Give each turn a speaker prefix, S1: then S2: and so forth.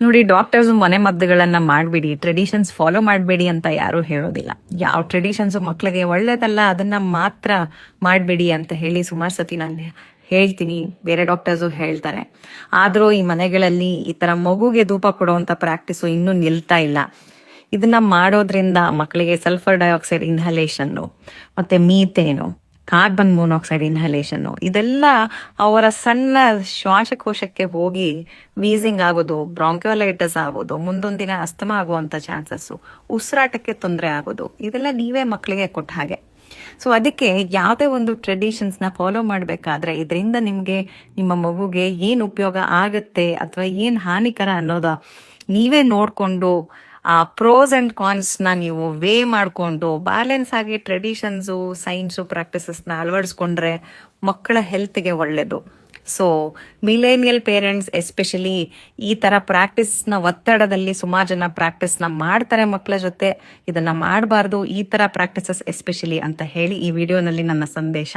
S1: ನೋಡಿ, ಡಾಕ್ಟರ್ಸ್ ಮನೆ ಮದ್ದುಗಳನ್ನ ಮಾಡಬೇಡಿ, ಟ್ರೆಡಿಷನ್ಸ್ ಫಾಲೋ ಮಾಡಬೇಡಿ ಅಂತ ಯಾರು ಹೇಳೋದಿಲ್ಲ. ಯಾವ ಟ್ರೆಡಿಷನ್ಸ್ ಮಕ್ಳಿಗೆ ಒಳ್ಳೇದಲ್ಲ ಅದನ್ನ ಮಾತ್ರ ಮಾಡಬೇಡಿ ಅಂತ ಹೇಳಿ ಸುಮಾರು ಸತಿ ನಾನು ಹೇಳ್ತೀನಿ, ಬೇರೆ ಡಾಕ್ಟರ್ಸು ಹೇಳ್ತಾರೆ. ಆದರೂ ಈ ಮನೆಗಳಲ್ಲಿ ಈ ತರ ಮಗುಗೆ ಧೂಪ ಕೊಡುವಂತ ಪ್ರಾಕ್ಟೀಸು ಇನ್ನೂ ನಿಲ್ತಾ ಇಲ್ಲ. ಇದನ್ನ ಮಾಡೋದ್ರಿಂದ ಮಕ್ಕಳಿಗೆ ಸಲ್ಫರ್ ಡೈಆಕ್ಸೈಡ್ ಇನ್ಹಲೇಷನ್ನು ಮತ್ತೆ ಮೀಥೇನು, ಕಾರ್ಬನ್ ಮೊನಾಕ್ಸೈಡ್ ಇನ್ಹಲೇಷನ್ ಇದೆಲ್ಲ ಅವರ ಸಣ್ಣ ಶ್ವಾಸಕೋಶಕ್ಕೆ ಹೋಗಿ ವೀಸಿಂಗ್ ಆಗೋದು, ಬ್ರಾಂಕ್ಯೋಲೈಟಿಸ್ ಆಗೋದು, ಮುಂದೊಂದು ದಿನ ಅಸ್ತಮಾ ಆಗುವಂತ ಚಾನ್ಸಸ್ಸು, ಉಸಿರಾಟಕ್ಕೆ ತೊಂದರೆ ಆಗೋದು, ಇದೆಲ್ಲ ನೀವೇ ಮಕ್ಕಳಿಗೆ ಕೊಟ್ಟ ಹಾಗೆ. ಸೊ ಅದಕ್ಕೆ ಯಾವುದೇ ಒಂದು ಟ್ರೆಡಿಷನ್ಸ್ನ ಫಾಲೋ ಮಾಡಬೇಕಾದ್ರೆ ಇದರಿಂದ ನಿಮಗೆ ನಿಮ್ಮ ಮಗುಗೆ ಏನು ಉಪಯೋಗ ಆಗುತ್ತೆ ಅಥವಾ ಏನು ಹಾನಿಕರ ಅನ್ನೋದ ನೀವೇ ನೋಡಿಕೊಂಡು ಆ ಪ್ರೋಸ್ ಅಂಡ್ ಕಾನ್ಸ್ನ ನೀವು ವೇ ಮಾಡಿಕೊಂಡು ಬ್ಯಾಲೆನ್ಸ್ ಆಗಿ ಟ್ರೆಡಿಷನ್ಸು ಸೈನ್ಸು ಪ್ರಾಕ್ಟೀಸಸ್ನ ಅಳವಡಿಸ್ಕೊಂಡ್ರೆ ಮಕ್ಕಳ ಹೆಲ್ತ್ಗೆ ಒಳ್ಳೆಯದು. ಸೊ ಮಿಲೇನಿಯಲ್ ಪೇರೆಂಟ್ಸ್ ಎಸ್ಪೆಷಲಿ ಈ ಥರ ಪ್ರಾಕ್ಟೀಸ್ನ ಒತ್ತಡದಲ್ಲಿ ಸುಮಾರು ಜನ ಪ್ರಾಕ್ಟೀಸ್ನ ಮಾಡ್ತಾರೆ ಮಕ್ಕಳ ಜೊತೆ. ಇದನ್ನ ಮಾಡಬಾರ್ದು, ಈ ಥರ ಪ್ರಾಕ್ಟೀಸಸ್ ಎಸ್ಪೆಷಲಿ ಅಂತ ಹೇಳಿ ಈ ವಿಡಿಯೋನಲ್ಲಿ ನನ್ನ ಸಂದೇಶ.